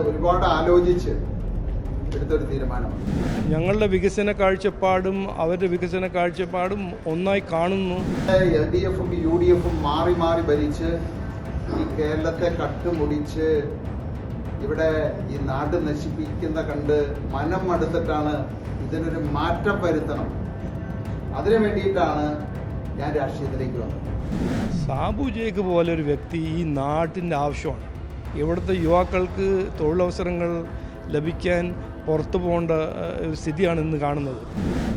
ഒരുപാട് ആലോചിച്ച് എടുത്തൊരു തീരുമാനമാണ്. ഞങ്ങളുടെ വികസന കാഴ്ചപ്പാടും അവരുടെ വികസന കാഴ്ചപ്പാടും ഒന്നായി കാണുന്നു. LDF ഉം UDF ഉം മാറി മാറി ഭരിച്ച് ഈ കേരളത്തെ കട്ടുമുടിച്ച് ഇവിടെ ഈ നാട് നശിപ്പിക്കുന്ന കണ്ട് മനം മടുത്തിട്ടാണ് ഇതിനൊരു മാറ്റം വരുത്തണം. അതിനു വേണ്ടിയിട്ടാണ് ഞാൻ രാഷ്ട്രീയത്തിലേക്ക് വന്നത്. സാബു ജേക്ക് പോലെ ഒരു വ്യക്തി ഈ നാട്ടിൻ്റെ ആവശ്യമാണ്. ഇവിടുത്തെ യുവാക്കൾക്ക് തൊഴിലവസരങ്ങൾ ലഭിക്കാൻ പുറത്തു പോകേണ്ട ഒരു സ്ഥിതിയാണ് ഇന്ന് കാണുന്നത്.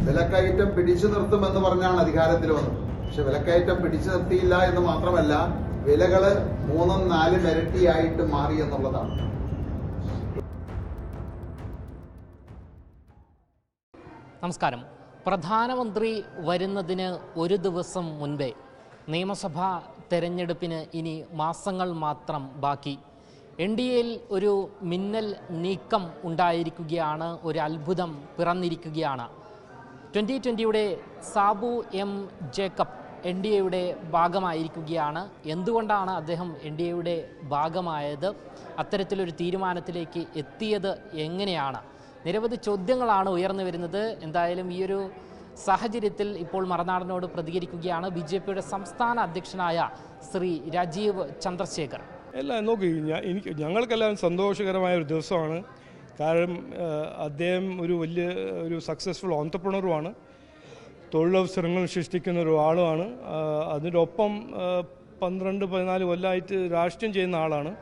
വിലക്കയറ്റം പിടിച്ചു നിർത്തുമെന്ന് പറഞ്ഞാണ് അധികാരത്തിൽ വന്നത്. പക്ഷെ വിലക്കയറ്റം പിടിച്ചു നിർത്തിയില്ല എന്ന് മാത്രമല്ല, വിലകൾ 3-4 ഇരട്ടിയായിട്ട് മാറി എന്നുള്ളതാണ്. നമസ്കാരം. പ്രധാനമന്ത്രി വരുന്നതിന് ഒരു ദിവസം മുൻപേ നിയമസഭാ തെരഞ്ഞെടുപ്പിന് ഇനി മാസങ്ങൾ മാത്രം ബാക്കി. NDAയിൽ ഒരു മിന്നൽ നീക്കം ഉണ്ടായിരിക്കുകയാണ്, ഒരു അത്ഭുതം പിറന്നിരിക്കുകയാണ്. 2020യുടെ സാബു M ജേക്കബ് NDAയുടെ ഭാഗമായിരിക്കുകയാണ്. എന്തുകൊണ്ടാണ് അദ്ദേഹം NDAയുടെ ഭാഗമായത്? അത്തരത്തിലൊരു തീരുമാനത്തിലേക്ക് എത്തിയത് എങ്ങനെയാണ്? നിരവധി ചോദ്യങ്ങളാണ് ഉയർന്നു വരുന്നത്. എന്തായാലും ഈ ഒരു സാഹചര്യത്തിൽ ഇപ്പോൾ മറുനാടനോട് പ്രതികരിക്കുകയാണ് BJPയുടെ സംസ്ഥാന അധ്യക്ഷനായ ശ്രീ രാജീവ് ചന്ദ്രശേഖർ. എല്ലാം നോക്കി, ഞങ്ങൾക്കെല്ലാം സന്തോഷകരമായ ഒരു ദിവസമാണ്. കാരണം അദ്ദേഹം ഒരു സക്സസ്ഫുൾ ഓൺട്രപ്രണറുമാണ്, തൊഴിലവസരങ്ങൾ സൃഷ്ടിക്കുന്ന ഒരാളുമാണ്. അതിനൊപ്പം 12-14 കൊല്ലമായിട്ട് രാഷ്ട്രീയം ചെയ്യുന്ന ആളാണ്.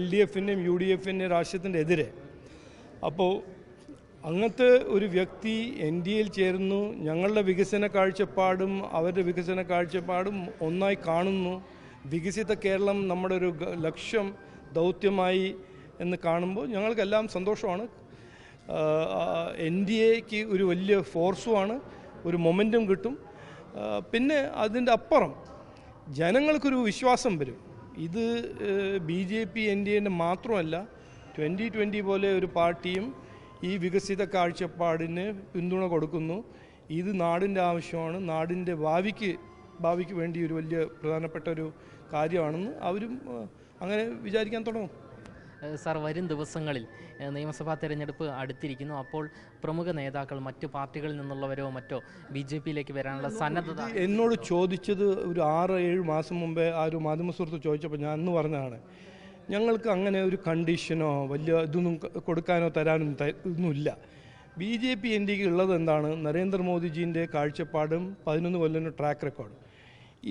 LDFൻ്റെയും UDFൻ്റെയും രാഷ്ട്രീയത്തിൻ്റെ എതിരെ. അപ്പോൾ അങ്ങനത്തെ ഒരു വ്യക്തി NDAയിൽ ചേരുന്നു. ഞങ്ങളുടെ വികസന കാഴ്ചപ്പാടും അവരുടെ വികസന കാഴ്ചപ്പാടും ഒന്നായി കാണുന്നു. വികസിത കേരളം നമ്മുടെ ഒരു ലക്ഷ്യം, ദൗത്യമായി എന്ന് കാണുമ്പോൾ ഞങ്ങൾക്കെല്ലാം സന്തോഷമാണ്. NDAക്ക് ഒരു വലിയ ഫോഴ്സുമാണ്, ഒരു മൊമെൻറ്റം കിട്ടും. പിന്നെ അതിൻ്റെ അപ്പുറം ജനങ്ങൾക്കൊരു വിശ്വാസം വരും. ഇത് BJP NDAൻ്റെ മാത്രമല്ല, 2020 പോലെ ഒരു പാർട്ടിയും ഈ വികസിത കാഴ്ചപ്പാടിന് പിന്തുണ കൊടുക്കുന്നു. ഇത് നാടിൻ്റെ ആവശ്യമാണ്, നാടിൻ്റെ ഭാവിക്ക് വേണ്ടി ഒരു വലിയ പ്രധാനപ്പെട്ട ഒരു കാര്യമാണെന്ന് അവരും അങ്ങനെ വിചാരിക്കാൻ തുടങ്ങും. സാർ, വരും ദിവസങ്ങളിൽ നിയമസഭാ തെരഞ്ഞെടുപ്പ് അടുത്തിരിക്കുന്നു. അപ്പോൾ പ്രമുഖ നേതാക്കൾ മറ്റു പാർട്ടികളിൽ നിന്നുള്ളവരോ മറ്റോ BJPയിലേക്ക് വരാനുള്ള സന്നദ്ധത എന്നോട് ചോദിച്ചത് ഒരു 6-7 മാസം മുമ്പേ ആ ഒരു മാധ്യമസുഹൃത്ത് ചോദിച്ചപ്പോൾ ഞാൻ അന്ന് പറഞ്ഞതാണ്, ഞങ്ങൾക്ക് അങ്ങനെ ഒരു കണ്ടീഷനോ വലിയ ഇതൊന്നും കൊടുക്കാനോ തരാനോ ഒന്നുമില്ല. BJP NDAക്ക് ഉള്ളത് എന്താണ്? നരേന്ദ്രമോദിജീൻ്റെ കാഴ്ചപ്പാടും 11 കൊല്ലം ട്രാക്ക് റെക്കോർഡും.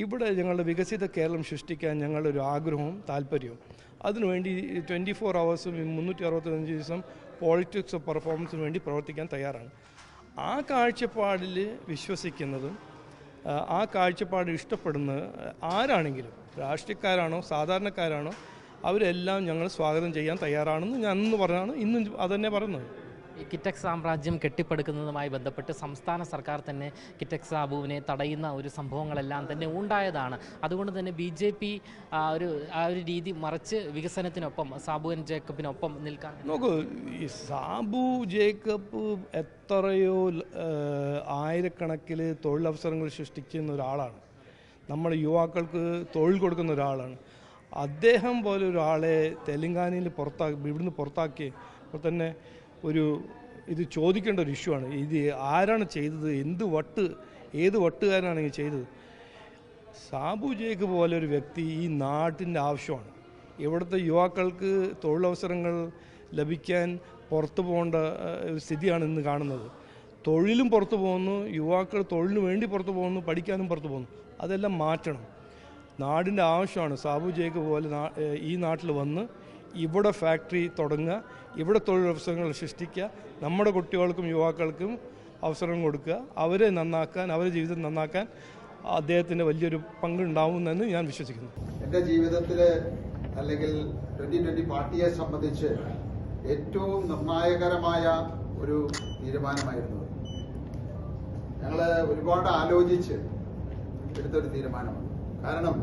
ഇവിടെ ഞങ്ങളുടെ വികസിത കേരളം സൃഷ്ടിക്കാൻ ഞങ്ങളുടെ ഒരു ആഗ്രഹവും താല്പര്യവും. അതിനുവേണ്ടി 24 hours 365 ദിവസം പോളിറ്റിക്സ് ഓഫ് പെർഫോമൻസിന് വേണ്ടി പ്രവർത്തിക്കാൻ തയ്യാറാണ്. ആ കാഴ്ചപ്പാടിൽ വിശ്വസിക്കുന്നതും ആ കാഴ്ചപ്പാട് ഇഷ്ടപ്പെടുന്ന ആരാണെങ്കിലും, രാഷ്ട്രീയക്കാരാണോ സാധാരണക്കാരാണോ, അവരെല്ലാം ഞങ്ങൾ സ്വാഗതം ചെയ്യാൻ തയ്യാറാണെന്ന് ഞാൻ അന്ന് പറഞ്ഞാണ്, ഇന്നും അതന്നെ പറയുന്നത്. ഈ കിറ്റക്സ് സാമ്രാജ്യം കെട്ടിപ്പടുക്കുന്നതുമായി ബന്ധപ്പെട്ട് സംസ്ഥാന സർക്കാർ തന്നെ കിറ്റക്സ് സാബുവിനെ തടയുന്ന ഒരു സംഭവങ്ങളെല്ലാം തന്നെ ഉണ്ടായതാണ്. അതുകൊണ്ട് തന്നെ BJP ആ ഒരു രീതി മറിച്ച് വികസനത്തിനൊപ്പം സാബു M ജേക്കബിനൊപ്പം നിൽക്കാൻ നോക്കൂ. ഈ സാബു ജേക്കബ് എത്രയോ ആയിരക്കണക്കിന് തൊഴിലവസരങ്ങൾ സൃഷ്ടിക്കുന്ന ഒരാളാണ്. നമ്മുടെ യുവാക്കൾക്ക് തൊഴിൽ കൊടുക്കുന്ന ഒരാളാണ്. അദ്ദേഹം പോലെ ഒരാളെ തെലങ്കാനയിൽ ഇവിടുന്ന് പുറത്താക്കിയപ്പോൾ തന്നെ ഇത് ചോദിക്കേണ്ട ഒരു ഇഷ്യൂ ആണ്. ഇത് ആരാണ് ചെയ്തത്? ഏത് വട്ടുകാരനാണ് ഇത് ചെയ്തത്? സാബു ജേക്ക് പോലെ ഒരു വ്യക്തി ഈ നാട്ടിൻ്റെ ആവശ്യമാണ്. ഇവിടുത്തെ യുവാക്കൾക്ക് തൊഴിലവസരങ്ങൾ ലഭിക്കാൻ പുറത്തു പോകേണ്ട ഒരു സ്ഥിതിയാണ് ഇന്ന് കാണുന്നത്. തൊഴിലും പുറത്തു പോകുന്നു, യുവാക്കൾ തൊഴിലിന് വേണ്ടി പുറത്തു പോകുന്നു, പഠിക്കാനും പുറത്തു പോകുന്നു. അതെല്ലാം മാറ്റണം. നാടിൻ്റെ ആവശ്യമാണ് സാബു ജേക്ക് പോലെ ഈ നാട്ടിൽ വന്ന് ഇവിടെ ഫാക്ടറി തുടങ്ങുക, ഇവിടെ തൊഴിലവസരങ്ങൾ സൃഷ്ടിക്കുക, നമ്മുടെ കുട്ടികൾക്കും യുവാക്കൾക്കും അവസരം കൊടുക്കുക, അവരെ നന്നാക്കാൻ, അവരുടെ ജീവിതം നന്നാക്കാൻ അദ്ദേഹത്തിന് വലിയൊരു പങ്കുണ്ടാവുമെന്ന് ഞാൻ വിശ്വസിക്കുന്നു. എൻ്റെ ജീവിതത്തിൽ അല്ലെങ്കിൽ 2020 പാർട്ടിയെ സംബന്ധിച്ച് ഏറ്റവും നിർണായകരമായ ഒരു തീരുമാനമായിരുന്നു. ഞങ്ങൾ ഒരുപാട് ആലോചിച്ച് എടുത്തൊരു തീരുമാനമാണ്. കാരണം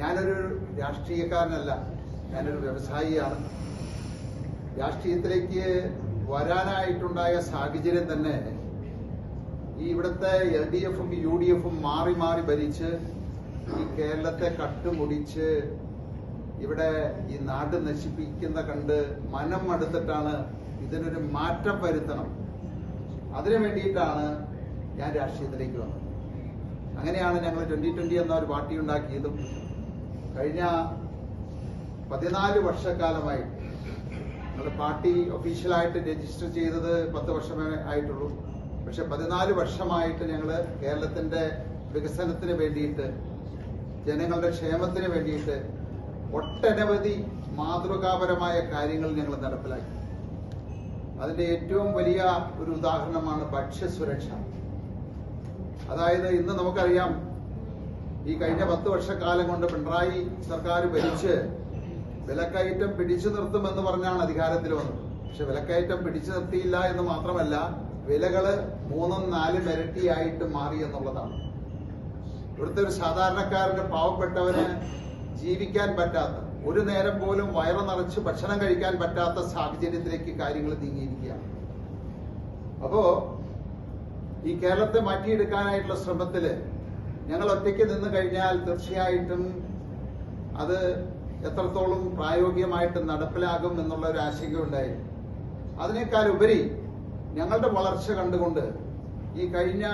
ഞാനൊരു രാഷ്ട്രീയക്കാരനല്ല, ഞാനൊരു വ്യവസായിയാണ്. രാഷ്ട്രീയത്തിലേക്ക് വരാനായിട്ടുണ്ടായ സാഹചര്യം തന്നെ ഈ ഇവിടുത്തെ LDF ഉം UDF ഉം മാറി മാറി ഭരിച്ച് ഈ കേരളത്തെ കട്ടുമുടിച്ച് ഇവിടെ ഈ നാട് നശിപ്പിക്കുന്ന കണ്ട് മനം മടുത്തിട്ടാണ് ഇതിനൊരു മാറ്റം വരുത്തണം, അതിനു വേണ്ടിയിട്ടാണ് ഞാൻ രാഷ്ട്രീയത്തിലേക്ക് വന്നത്. അങ്ങനെയാണ് ഞങ്ങൾ 2020 എന്ന ഒരു പാർട്ടി ഉണ്ടാക്കിയതും കഴിഞ്ഞ 14 വർഷക്കാലമായി ഞങ്ങളുടെ പാർട്ടി ഒഫീഷ്യലായിട്ട് രജിസ്റ്റർ ചെയ്തത് 10 വർഷമേ ആയിട്ടുള്ളൂ. പക്ഷെ 14 വർഷമായിട്ട് ഞങ്ങൾ കേരളത്തിന്റെ വികസനത്തിന് വേണ്ടിയിട്ട്, ജനങ്ങളുടെ ക്ഷേമത്തിന് വേണ്ടിയിട്ട് ഒട്ടനവധി മാതൃകാപരമായ കാര്യങ്ങൾ ഞങ്ങൾ നടപ്പിലാക്കി. അതിന്റെ ഏറ്റവും വലിയ ഒരു ഉദാഹരണമാണ് ഭക്ഷ്യസുരക്ഷ. അതായത് ഇന്ന് നമുക്കറിയാം, ഈ കഴിഞ്ഞ 10 വർഷക്കാലം കൊണ്ട് പിണറായി സർക്കാർ ഭരിച്ച് വിലക്കയറ്റം പിടിച്ചു നിർത്തുമെന്ന് പറഞ്ഞാണ് അധികാരത്തിൽ വന്നത്. പക്ഷെ വിലക്കയറ്റം പിടിച്ചു നിർത്തിയില്ല എന്ന് മാത്രമല്ല, വിലകള് 3-4 ഇരട്ടിയായിട്ട് മാറി എന്നുള്ളതാണ്. ഇവിടുത്തെ ഒരു സാധാരണക്കാരന്, പാവപ്പെട്ടവന് ജീവിക്കാൻ പറ്റാത്ത, ഒരു നേരം പോലും വയറ് നിറച്ച് ഭക്ഷണം കഴിക്കാൻ പറ്റാത്ത സാഹചര്യത്തിലേക്ക് കാര്യങ്ങൾ നീങ്ങിയിരിക്കുകയാണ്. അപ്പോ ഈ കേരളത്തെ മാറ്റിയെടുക്കാനായിട്ടുള്ള ശ്രമത്തില് ഞങ്ങൾ ഒറ്റയ്ക്ക് നിന്ന് കഴിഞ്ഞാൽ തീർച്ചയായിട്ടും അത് എത്രത്തോളം പ്രായോഗികമായിട്ട് നടപ്പിലാകും എന്നുള്ള ഒരു ആശങ്ക ഉണ്ടായിരുന്നു. അതിനേക്കാൾ ഉപരി ഞങ്ങളുടെ വളർച്ച കണ്ടുകൊണ്ട് ഈ കഴിഞ്ഞ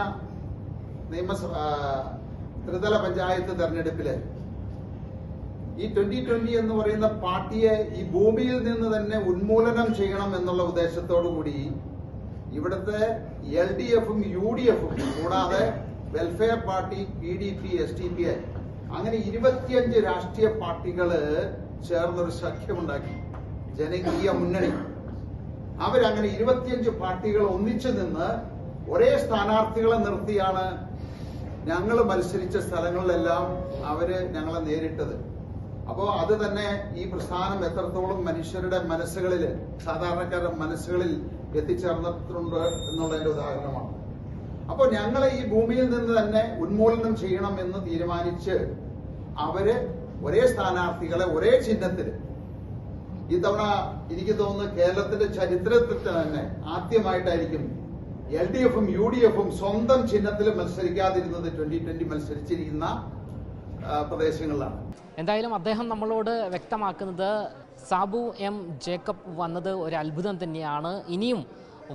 ത്രിതല പഞ്ചായത്ത് തെരഞ്ഞെടുപ്പില് ഈ 2020 എന്ന് പറയുന്ന പാർട്ടിയെ ഈ ഭൂമിയിൽ നിന്ന് തന്നെ ഉന്മൂലനം ചെയ്യണം എന്നുള്ള ഉദ്ദേശത്തോടു കൂടി ഇവിടുത്തെ LDFും UDFും കൂടാതെ വെൽഫെയർ പാർട്ടി, PDP, SDPI അങ്ങനെ 25 രാഷ്ട്രീയ പാർട്ടികള് ചേർന്നൊരു സഖ്യമുണ്ടാക്കി, ജനകീയ മുന്നണി. അവരങ്ങനെ 25 പാർട്ടികൾ ഒന്നിച്ചു നിന്ന് ഒരേ സ്ഥാനാർത്ഥികളെ നിർത്തിയാണ് ഞങ്ങൾ മത്സരിച്ച സ്ഥലങ്ങളിലെല്ലാം അവര് ഞങ്ങളെ നേരിട്ടത്. അപ്പോ അത് തന്നെ ഈ പ്രസ്ഥാനം എത്രത്തോളം മനുഷ്യരുടെ മനസ്സുകളിൽ, സാധാരണക്കാരുടെ മനസ്സുകളിൽ എത്തിച്ചേർന്നിട്ടുണ്ട് എന്നുള്ളതിന്റെ ഉദാഹരണമാണ്. അപ്പോൾ ഞങ്ങളെ ഈ ഭൂമിയിൽ നിന്ന് തന്നെ ഉന്മൂലനം ചെയ്യണം എന്ന് തീരുമാനിച്ച് അവര് ഒരേ സ്ഥാനാർത്ഥികളെ ഒരേ ചിഹ്നത്തിൽ, ഇത്തവണ എനിക്ക് തോന്നുന്നു കേരളത്തിന്റെ ചരിത്രത്തിൽ തന്നെ ആദ്യമായിട്ടായിരിക്കും LDFും UDFും സ്വന്തം ചിഹ്നത്തിൽ മത്സരിക്കാതിരുന്നത് 2020 മത്സരിച്ചിരിക്കുന്ന പ്രദേശങ്ങളിലാണ്. എന്തായാലും അദ്ദേഹം നമ്മളോട് വ്യക്തമാക്കുന്നത് സാബു M ജേക്കബ് വന്നത് ഒരു അത്ഭുതം തന്നെയാണ്. ഇനിയും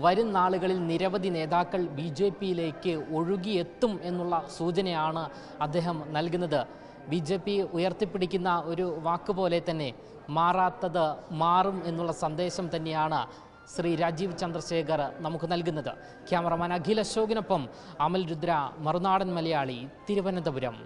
വരും നാളുകളിൽ നിരവധി നേതാക്കൾ BJPയിലേക്ക് ഒഴുകിയെത്തും എന്നുള്ള സൂചനയാണ് അദ്ദേഹം നൽകുന്നത്. BJP ഉയർത്തിപ്പിടിക്കുന്ന ഒരു വാക്കുപോലെ തന്നെ മാറാത്തത് മാറും എന്നുള്ള സന്ദേശം തന്നെയാണ് ശ്രീ രാജീവ് ചന്ദ്രശേഖർ നമുക്ക് നൽകുന്നത്. ക്യാമറമാൻ അഖിൽ അശോകിനൊപ്പം അമൽ രുദ്ര, മറുനാടൻ മലയാളി, തിരുവനന്തപുരം.